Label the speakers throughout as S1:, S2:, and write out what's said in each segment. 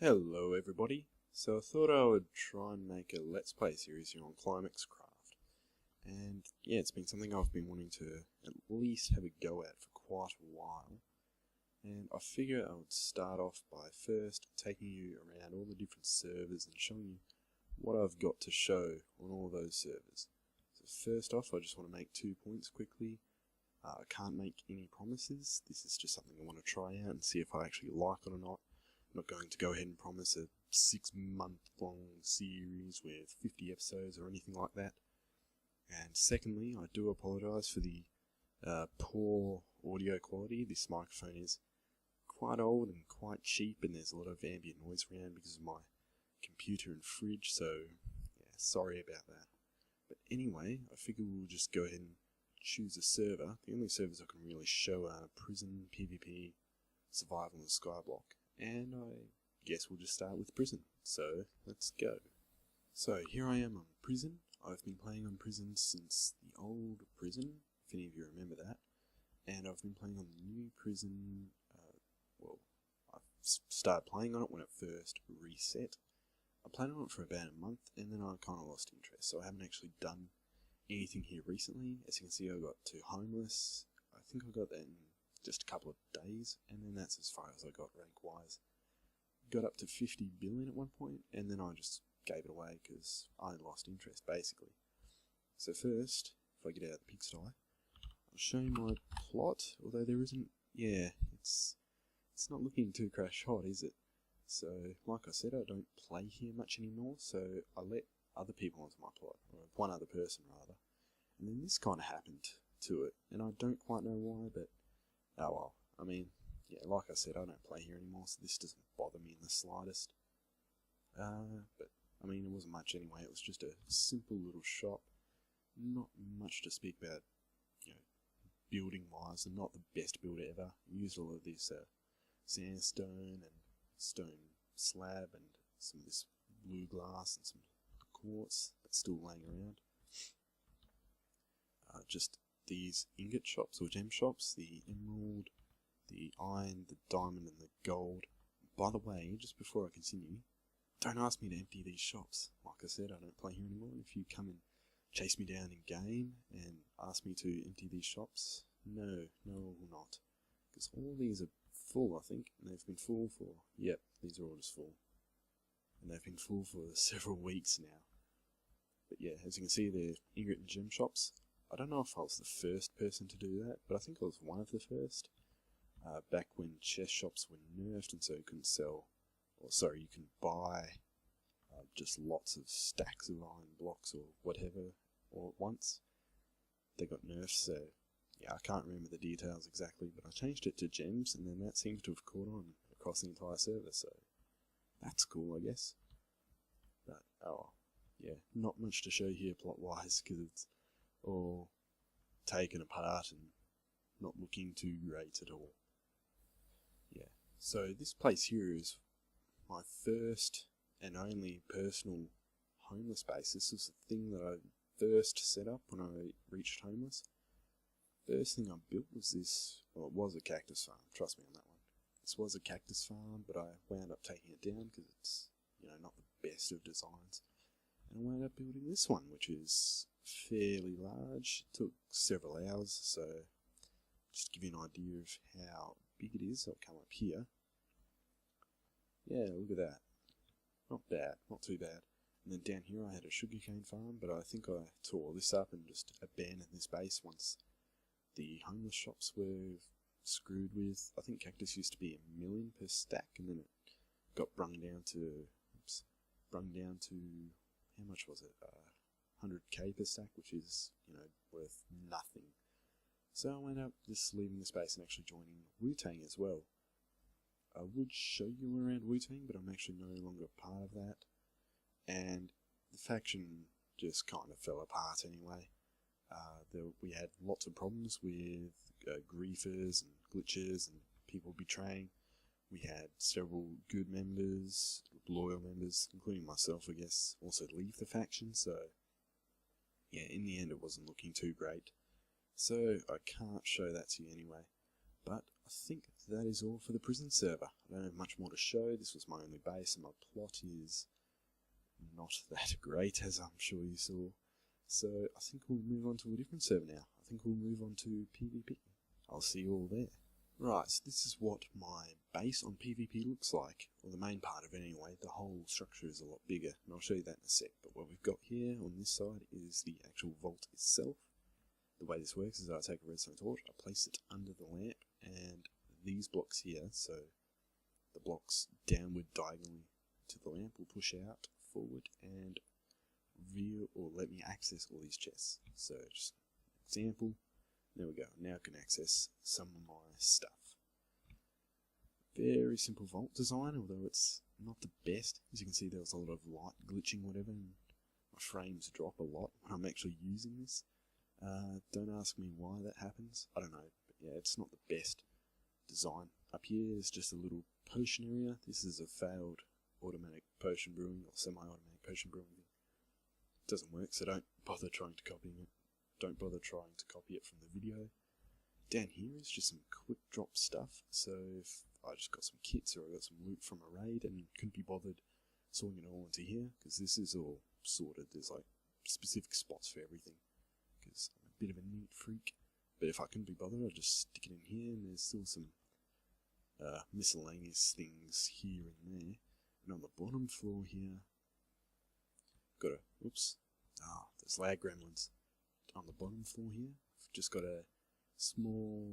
S1: Hello everybody. So I thought I would try and make a Let's Play series here on ClimaxCraft. And yeah, it's been something I've been wanting to at least have a go at for quite a while. And I figure I would start off by first taking you around all the different servers and showing you what I've got to show on all those servers. So first off, I just want to make 2 points quickly. I can't make any promises. This is just something I want to try out and see if I actually like it or not. I'm not going to go ahead and promise a 6-month-long series with 50 episodes or anything like that. And secondly, I do apologise for the poor audio quality. This microphone is quite old and quite cheap, and there's a lot of ambient noise around because of my computer and fridge, so yeah, sorry about that. But anyway, I figure we'll just go ahead and choose a server. The only servers I can really show are Prison, PvP, Survival and Skyblock. And I guess we'll just start with Prison. So let's go. So here I am on Prison. I've been playing on Prison since the old Prison, if any of you remember that. And I've been playing on the new Prison, I started playing on it when it first reset. I played on it for about a month and then I kind of lost interest. So I haven't actually done anything here recently. As you can see, I got to Homeless. I think I got that in just a couple of days, and then that's as far as I got rank-wise. Got up to 50 billion at one point, and then I just gave it away because I lost interest, basically. So first, if I get out of the pigsty, I'll show you my plot, although there isn't, yeah, it's not looking too crash hot, is it? So, like I said, I don't play here much anymore, so I let other people onto my plot, or one other person rather, and then this kind of happened to it, and I don't quite know why, but oh well. I mean, yeah, like I said, I don't play here anymore, so this doesn't bother me in the slightest. But I mean, it wasn't much anyway. It was just a simple little shop, not much to speak about, you know, building wise, and not the best build ever. I used all of this sandstone and stone slab and some of this blue glass and some quartz that's still laying around. Just these ingot shops or gem shops, the emerald, the iron, the diamond and the gold. By the way, just before I continue, don't ask me to empty these shops. Like I said, I don't play here anymore. If you come and chase me down in game and ask me to empty these shops, no, I will not. Because all these are full, I think, and they've been full for, yep, these are all just full. And they've been full for several weeks now. But yeah, as you can see, they're ingot and gem shops. I don't know if I was the first person to do that, but I think I was one of the first. Back when chest shops were nerfed and so you couldn't sell, or sorry, you can buy just lots of stacks of iron blocks or whatever all at once. They got nerfed, so yeah, I can't remember the details exactly, but I changed it to gems and then that seems to have caught on across the entire server, so that's cool, I guess. But oh, yeah, not much to show here plot-wise because it's all taken apart and not looking too great at all. Yeah, so this place here is my first and only personal homeless base. This was the thing that I first set up when I reached homeless. First thing I built was this, well, it was a cactus farm, trust me on that one. This was a cactus farm, but I wound up taking it down because it's, you know, not the best of designs. And I wound up building this one, which is fairly large. It took several hours, so just to give you an idea of how big it is, I'll come up here. Yeah, look at that. Not bad, not too bad. And then down here I had a sugarcane farm, but I think I tore this up and just abandoned this base once the homeless shops were screwed with. I think cactus used to be $1 million per stack, and then it got brung down to, how much was it? 100k per stack, which is, you know, worth nothing. So I went up just leaving the space and actually joining Wu-Tang as well. I would show you around Wu-Tang, but I'm actually no longer part of that. And the faction just kind of fell apart anyway. We had lots of problems with griefers and glitches and people betraying. We had several good members, loyal members, including myself, I guess, also leave the faction, so yeah, in the end it wasn't looking too great. So I can't show that to you anyway. But I think that is all for the prison server. I don't have much more to show. This was my only base, and my plot is not that great, as I'm sure you saw. So I think we'll move on to a different server now. I think we'll move on to PvP. I'll see you all there. Right, so this is what my base on PvP looks like, or the main part of it anyway. The whole structure is a lot bigger, and I'll show you that in a sec. But what we've got here on this side is the actual vault itself. The way this works is I take a redstone torch, I place it under the lamp, and these blocks here, so the blocks downward diagonally to the lamp, will push out forward and reveal or let me access all these chests. So just an example. There we go. Now I can access some of my stuff. Very simple vault design, although it's not the best. As you can see, there was a lot of light glitching, whatever, and my frames drop a lot when I'm actually using this. Don't ask me why that happens. I don't know, but yeah, it's not the best design. Up here is just a little potion area. This is a failed automatic potion brewing or semi-automatic potion brewing. It doesn't work, so don't bother trying to copy it. Don't bother trying to copy it from the video. Down here is just some quick drop stuff. So if I just got some kits or I got some loot from a raid and couldn't be bothered sorting it all into here, because this is all sorted. There's like specific spots for everything, because I'm a bit of a neat freak. But if I couldn't be bothered, I'd just stick it in here, and there's still some miscellaneous things here and there. And on the bottom floor here, got a, whoops, there's lag gremlins. On the bottom floor here, I've just got a small,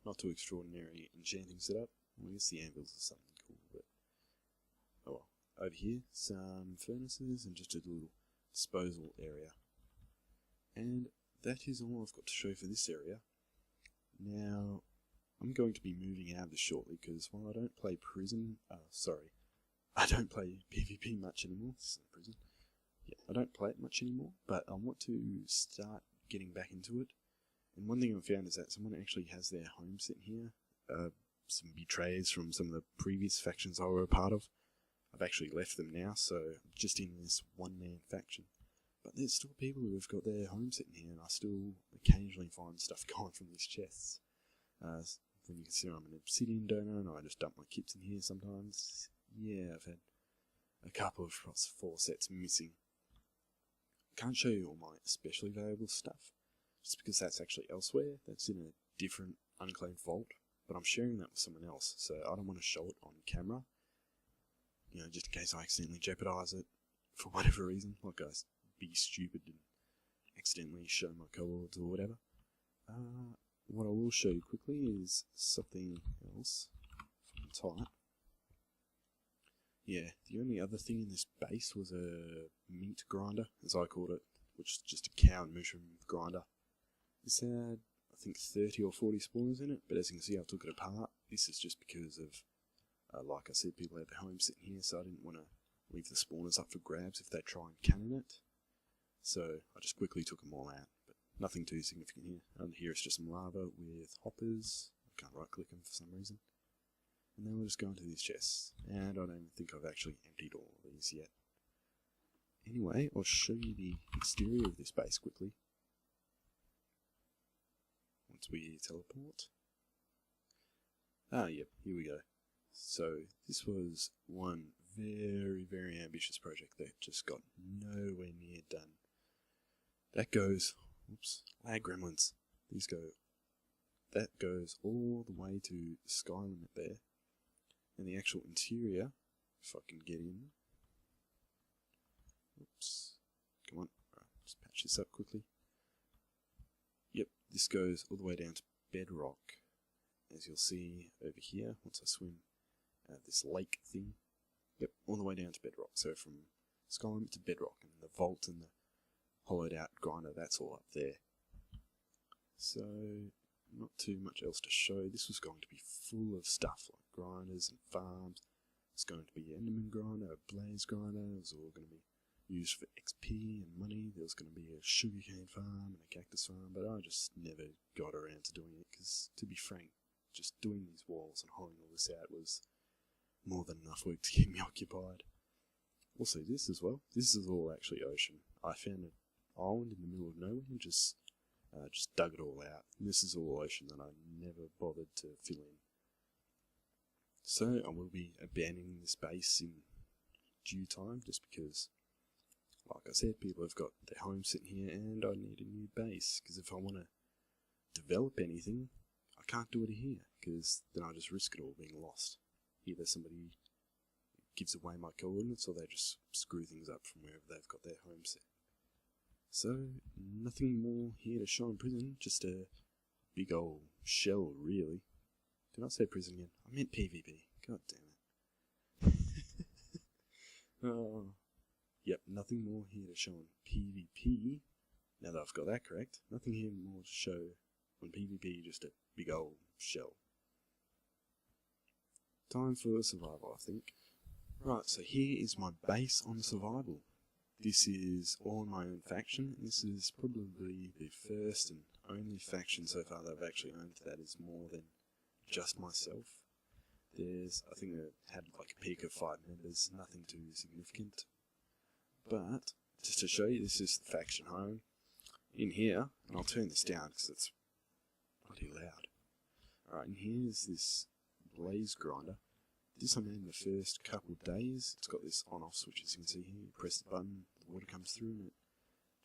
S1: not too extraordinary enchanting setup. Well, I guess the anvils are something cool, but oh well. Over here, some furnaces and just a little disposal area. And that is all I've got to show for this area. Now, I'm going to be moving out of this shortly, because while I don't play I don't play PvP much anymore. This isn't prison. Yeah, I don't play it much anymore, but I want to start getting back into it. And one thing I've found is that someone actually has their home set here. Some betrayers from some of the previous factions I were a part of. I've actually left them now, so I'm just in this one-man faction. But there's still people who have got their home set in here, and I still occasionally find stuff going from these chests. When you consider I'm an obsidian donor, and I just dump my kits in here sometimes. Yeah, I've had a couple of 4 sets missing. Can't show you all my especially valuable stuff, just because that's actually elsewhere. That's in a different unclaimed vault, but I'm sharing that with someone else, so I don't want to show it on camera. You know, just in case I accidentally jeopardize it for whatever reason, like I be stupid and accidentally show my cohorts or whatever. What I will show you quickly is something else. If I can type. Yeah, the only other thing in this base was a meat grinder, as I called it, which is just a cow and mushroom grinder. This had, I think, 30 or 40 spawners in it, but as you can see, I took it apart. This is just because of, like I said, people had their home sitting here, so I didn't want to leave the spawners up for grabs if they try and cannon it. So I just quickly took them all out, but nothing too significant here. Under here it's just some lava with hoppers. I can't right click them for some reason. And then we'll just go into these chests. And I don't even think I've actually emptied all of these yet. Anyway, I'll show you the exterior of this base quickly. Once we teleport. Yep, here we go. So, this was one very, very ambitious project that just got nowhere near done. That goes, oops, lag gremlins. That goes all the way to the sky limit there. And the actual interior, if I can get in. Oops, come on, right, just patch this up quickly. Yep, this goes all the way down to bedrock. As you'll see over here, once I swim this lake thing. Yep, all the way down to bedrock. So from sky limit to bedrock, and the vault and the hollowed out grinder, that's all up there. So, not too much else to show. This was going to be full of stuff like grinders and farms. It's going to be an Enderman grinder, a blaze grinder. It was all going to be used for XP and money. There was going to be a sugarcane farm and a cactus farm, but I just never got around to doing it because, to be frank, just doing these walls and hollowing all this out was more than enough work to keep me occupied. Also this as well. This is all actually ocean. I found an island in the middle of nowhere, just just dug it all out. And this is all ocean that I never bothered to fill in. So I will be abandoning this base in due time, just because, like I said, people have got their homes sitting here and I need a new base, because if I want to develop anything, I can't do it here, because then I just risk it all being lost. Either somebody gives away my coordinates or they just screw things up from wherever they've got their home set. So, nothing more here to show in prison, just a big old shell, really. Did I say prison again? I meant PvP. God damn it. Oh. Yep, nothing more here to show on PvP. Now that I've got that correct, nothing here more to show on PvP, just a big old shell. Time for survival, I think. Right, so here is my base on survival. This is all my own faction. This is probably the first and only faction so far that I've actually owned that is more than just myself. I think I had like a peak of 5 members, nothing too significant. But, just to show you, this is the faction home. In here, and I'll turn this down because it's bloody loud. Alright, and here's this blaze grinder. This I made in the first couple of days. It's got this on-off switch, as you can see here. You press the button, the water comes through, and it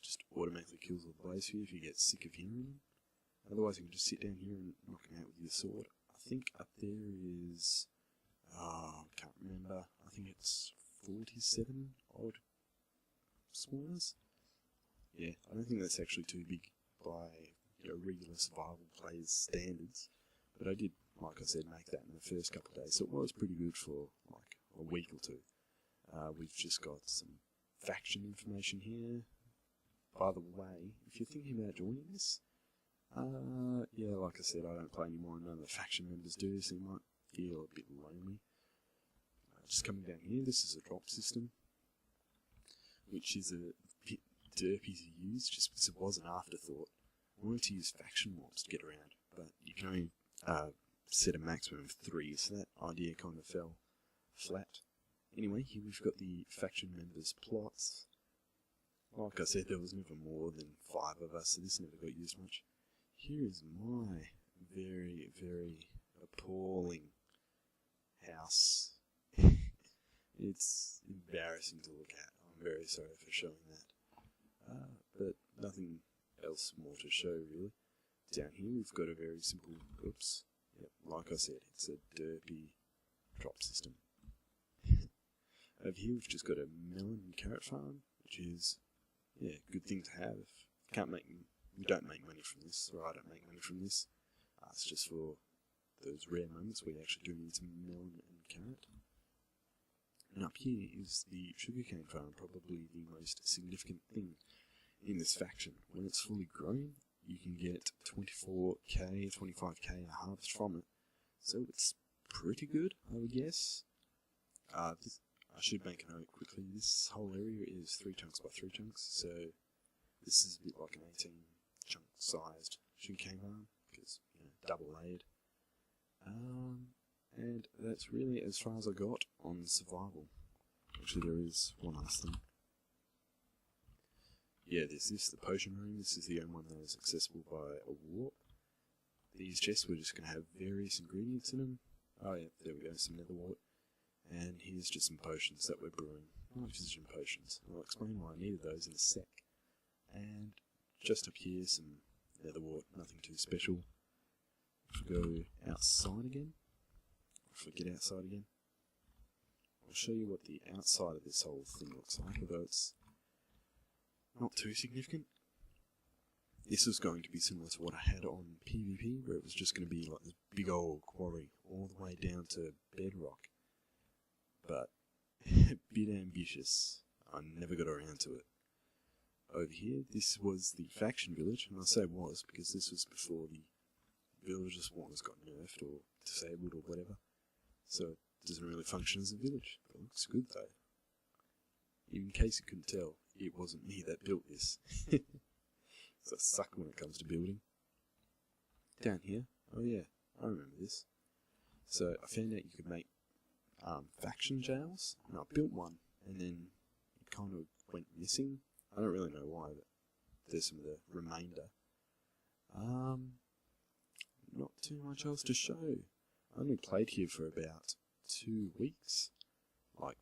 S1: just automatically kills all the blaze for you if you get sick of hearing them. Otherwise, you can just sit down here and knock them out with your sword. I think up there is, I can't remember, I think it's 47 odd spawners. Yeah, I don't think that's actually too big by regular survival players' standards, but I did, like I said, make that in the first couple of days, so it was pretty good for like a week or two. We've just got some faction information here. By the way, if you're thinking about joining this, yeah, like I said, I don't play anymore and none of the faction members do, so you might feel a bit lonely. Just coming down here, this is a drop system, which is a bit derpy to use, just because it was an afterthought. I wanted to use faction warps to get around, but you can only set a maximum of 3, so that idea kind of fell flat. Anyway, here we've got the faction members' plots. Like I said, there was never more than 5 of us, so this never got used much. Here is my very, very appalling house. It's embarrassing to look at. I'm very sorry for showing that. But nothing else more to show, really. Down here we've got a very simple, oops, yep, like I said, it's a derpy drop system. Over here we've just got a melon and carrot farm, which is, yeah, a good thing to have. We don't make money from this, or I don't make money from this. It's just for those rare moments where you actually do need some melon and carrot. And up here is the sugarcane farm, probably the most significant thing in this faction. When it's fully grown, you can get 24k, 25k a harvest from it. So it's pretty good, I would guess. I should make a note quickly. This whole area is 3 chunks by 3 chunks, so this is a bit like an 18 chunk sized sugarcane farm, because, you know, double layered. And that's really as far as I got on survival. Actually, there is one last thing. Yeah, there's this, the potion room. This is the only one that is accessible by a warp. These chests, we're just going to have various ingredients in them. Oh yeah, there we go, some nether wart. And here's just some potions that we're brewing. Oxygen potions. I'll explain why I needed those in a sec. And just up here, some nether wart, nothing too special. If we go outside again, if we get outside again, I'll show you what the outside of this whole thing looks like, although it's not too significant. This was going to be similar to what I had on PvP, where it was just going to be like this big old quarry all the way down to bedrock. But a bit ambitious. I never got around to it. Over here, this was the faction village, and I say was because this was before the villager spawners got nerfed or disabled or whatever. So it doesn't really function as a village, but it looks good though. In case you couldn't tell, it wasn't me that built this. So I suck when it comes to building. Down here, oh yeah, I remember this. So I found out you could make faction jails, and I built one, and then it kind of went missing. I don't really know why, but there's some of the remainder. Not too much else to show. I only played here for about 2 weeks. Like,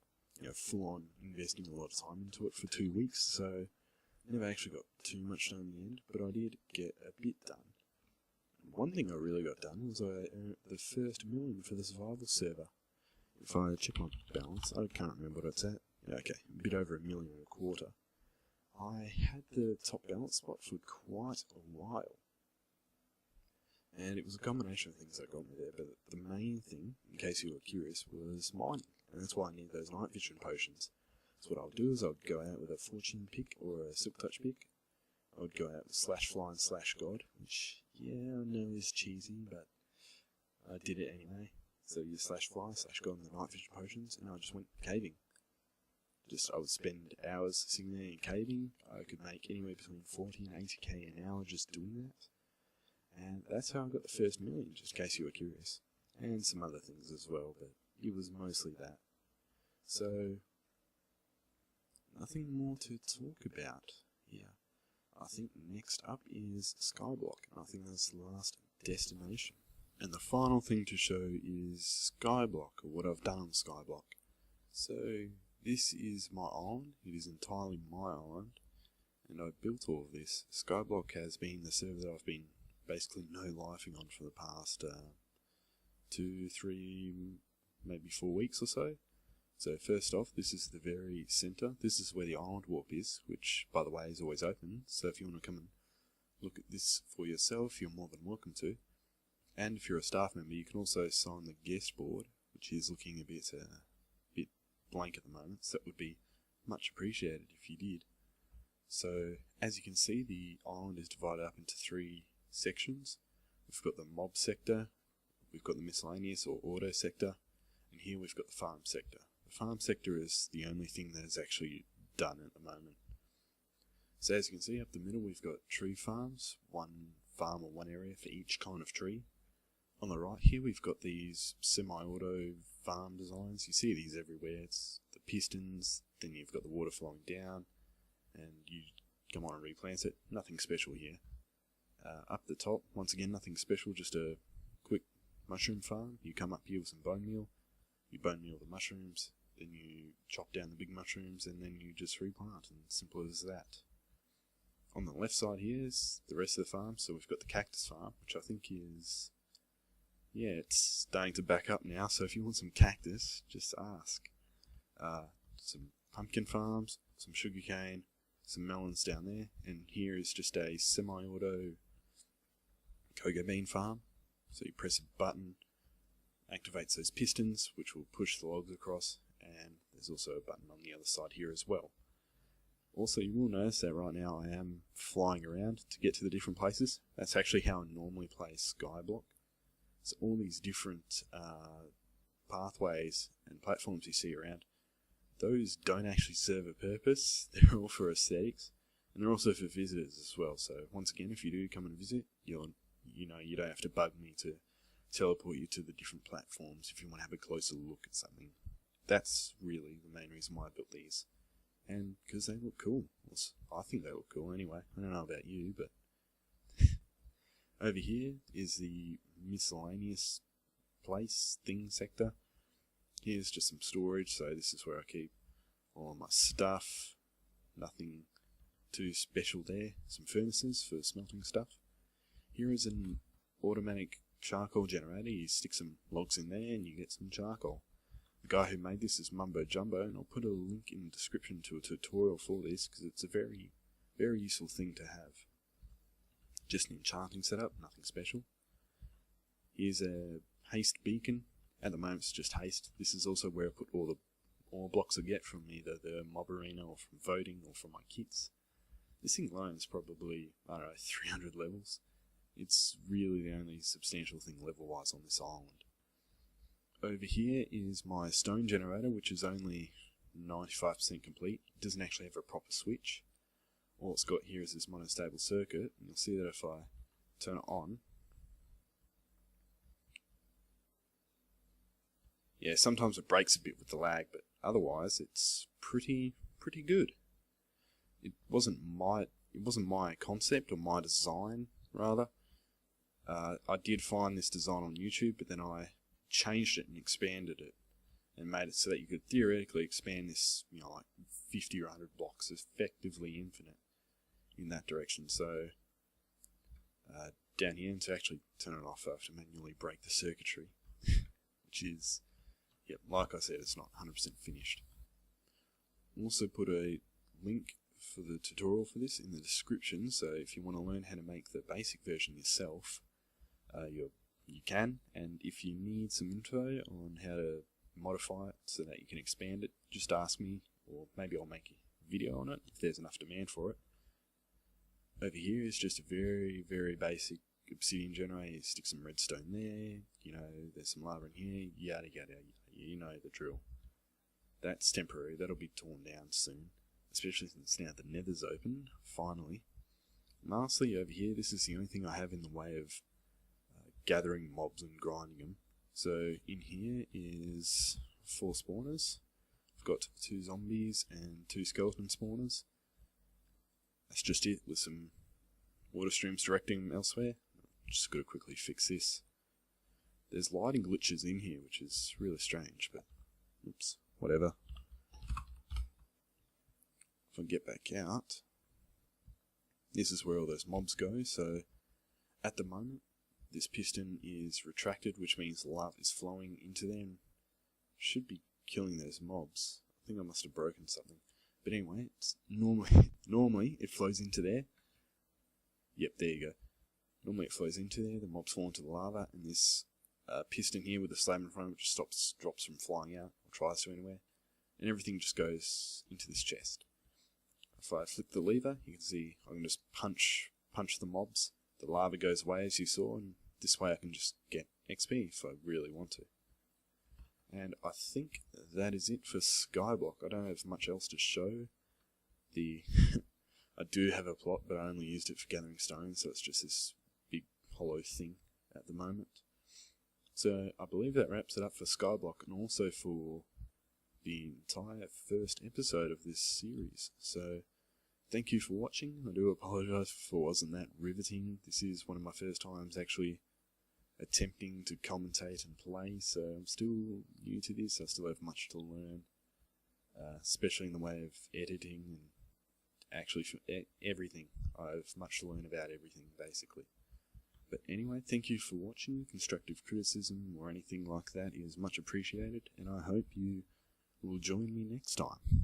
S1: full on investing a lot of time into it for 2 weeks, so never actually got too much done in the end, but I did get a bit done. One thing I really got done was I earned the first million for the survival server. If I check my balance, I can't remember what it's at. Okay, a bit over $1.25 million. I had the top balance spot for quite a while. And it was a combination of things that got me there, but the main thing, in case you were curious, was mining. And that's why I need those night vision potions. So what I'll do is I'll go out with a fortune pick or a silk touch pick. I would go out with /fly and /god, which, yeah, I know is cheesy, but I did it anyway. So you /fly, /god and the night vision potions, and I just went caving. I would spend hours sitting there and caving. I could make anywhere between 40 and 80k an hour just doing that. And that's how I got the first million, just in case you were curious. And some other things as well, but it was mostly that. So, nothing more to talk about here. I think next up is Skyblock, and I think that's the last destination. And the final thing to show is Skyblock, or what I've done on Skyblock. So, this is my island. It is entirely my island, and I built all of this. Skyblock has been the server that I've been basically no-lifing on for the past 2, 3, maybe 4 weeks or so. So first off, this is the very centre. This is where the island warp is, which, by the way, is always open. So if you want to come and look at this for yourself, you're more than welcome to. And if you're a staff member, you can also sign the guest board, which is looking a bit blank at the moment. So that would be much appreciated if you did. So as you can see, the island is divided up into 3 sections. We've got the mob sector, we've got the miscellaneous or auto sector, and here we've got the farm sector. The farm sector is the only thing that is actually done at the moment. So as you can see up the middle, we've got tree farms, 1 farm or 1 area for each kind of tree. On the right here we've got these semi-auto farm designs. You see these everywhere. It's the pistons, then you've got the water flowing down, and you come on and replant it. Nothing special here. Up the top, once again, nothing special, just a quick mushroom farm. You come up here with some bone meal, you bone meal the mushrooms, then you chop down the big mushrooms, and then you just replant, and simple as that. On the left side here is the rest of the farm. So we've got the cactus farm, which I think is, yeah, it's starting to back up now, so if you want some cactus, just ask. Some pumpkin farms, some sugarcane, some melons down there, and here is just a semi-auto cocoa bean farm. So you press a button, activates those pistons, which will push the logs across, and there's also a button on the other side here as well. Also, you will notice that right now I am flying around to get to the different places. That's actually how I normally play Skyblock. So all these different pathways and platforms you see around, those don't actually serve a purpose. They're all for aesthetics, and they're also for visitors as well. So once again, if you do come and visit, you don't have to bug me to teleport you to the different platforms if you want to have a closer look at something. That's really the main reason why I built these, and because they look cool. I think they look cool anyway. I don't know about you, but over here is the miscellaneous sector. Here's just some storage, so this is where I keep all of my stuff. Nothing too special there. Some furnaces for smelting stuff. Here is an automatic charcoal generator. You stick some logs in there and you get some charcoal. The guy who made this is MumboJumbo, and I'll put a link in the description to a tutorial for this because it's a very, very useful thing to have. Just an enchanting setup, nothing special. Here's a haste beacon. At the moment it's just haste. This is also where I put all the ore blocks I get from either the mob arena or from voting or from my kits. This thing alone is probably, 300 levels. It's really the only substantial thing level-wise on this island. Over here is my stone generator, which is only 95% complete. It doesn't actually have a proper switch. All it's got here is this monostable circuit, and you'll see that if I turn it on, yeah, sometimes it breaks a bit with the lag, but otherwise it's pretty good. It wasn't my concept, or my design rather. I did find this design on YouTube, but then I changed it and expanded it and made it so that you could theoretically expand this, like 50 or 100 blocks, effectively infinite in that direction. So down here, and to actually turn it off, I have to manually break the circuitry, which is, yep, like I said, it's not 100% finished. I'll also put a link for the tutorial for this in the description, so if you want to learn how to make the basic version yourself, you can, and if you need some info on how to modify it so that you can expand it, just ask me, or maybe I'll make a video on it if there's enough demand for it. Over here is just a very, very basic obsidian generator. You stick some redstone there, there's some lava in here, yada yada, you know the drill. That's temporary, that'll be torn down soon, especially since now the nether's open, finally. And lastly, over here, this is the only thing I have in the way of gathering mobs and grinding them. So in here is 4 spawners. I've got 2 zombies and 2 skeleton spawners. That's just it, with some water streams directing them elsewhere. Just got to quickly fix this. There's lighting glitches in here, which is really strange, but oops, whatever. If I get back out, this is where all those mobs go. So at the moment, this piston is retracted, which means the lava is flowing into there and should be killing those mobs. I think I must have broken something. But anyway, it's normally it flows into there. Yep, there you go. Normally it flows into there, the mobs fall into the lava, and this piston here with the slab in front of it just drops from flying out, or tries to anywhere, and everything just goes into this chest. If I flick the lever, you can see I can just punch the mobs. The lava goes away, as you saw, and this way I can just get XP if I really want to. And I think that is it for Skyblock. I don't have much else to show. I do have a plot, but I only used it for gathering stones, so it's just this big hollow thing at the moment. So I believe that wraps it up for Skyblock, and also for the entire first episode of this series. So thank you for watching. I do apologise if it wasn't that riveting. This is one of my first times actually attempting to commentate and play, so I'm still new to this. I still have much to learn, especially in the way of editing and actually everything. I have much to learn about everything, basically. But anyway, thank you for watching. Constructive criticism or anything like that is much appreciated, and I hope you will join me next time.